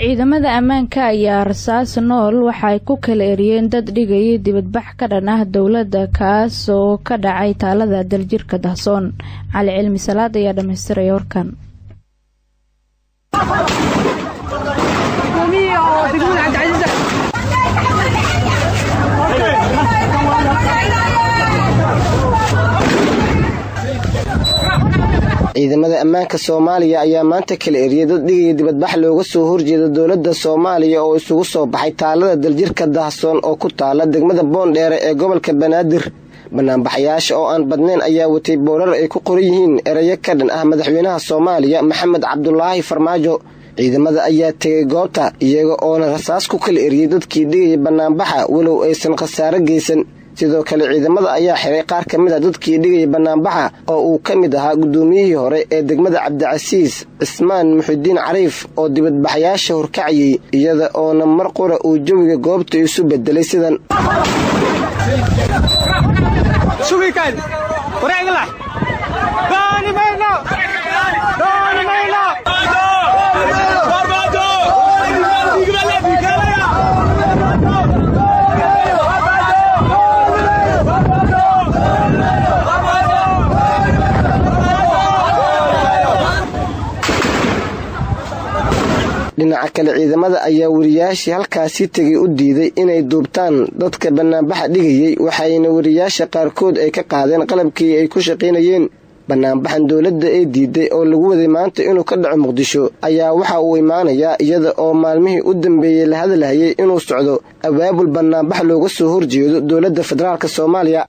ciidamada ammaanka ayaa rasaas nool waxa ay ku kala eriyeen dad dhigay dibadbax ka dhan ah dawladda kaas oo ka dhacay taalada daljirka Dahsoon. Cali Cilmi Salaad ayaa dhameystiray warkan. ciidamada ammaanka Soomaaliya ayaa maanta kala eriyay dad dhigay dibadbax looga soo horjeedo dawladda Soomaaliya oo isugu soo baxay taalada daljirka Dahsoon oo ku taala degmada Boondheere ee gobolka Banaadir. banaanbaxayaasha oo aan badnayn ayaa watay boorar ay ku qoran yihiin erayo ka dhan ah madaxweynaha Soomaaliya Maxamed Cabdullaahi Farmaajo. ciidamada ayaa tagay goobta iyaga oo rasaas ku kala eriyay dadkii dhigay banaanbaxa walow aysan khasaare geysan. sidoo kale ciidamada ayaa xiray qaar kamid ah dadkii dhigay banaanbaxa oo uu kamid ahaa gudoomiyihii hore ee degmada Cabdicasiis Ismaan Muxudiin Cariif oo dibadbaxayaasha horkacayay iyada oo mar qura uu jawiga goobta isu bedelay sidan. dhinaca kale ciidamada ayaa wariyaashii halkaasi tagay u diiday inay duubtaan dadka banaanbaxa dhigayay waxayna wariyaasha qaarkood ay ka qaadeen qalabkii ay ku shaqeynayeen. banaanbaxan dawladda ay diiday oo lagu waday maanta inuu ka dhaco Muqdisho ayaa waxa uu imaanayaa iyada oo maalmihii u dambeeyay la hadlayay inuu socdo abaabul banaanbax looga soo horjeedo dawladda federaalka Soomaaliya.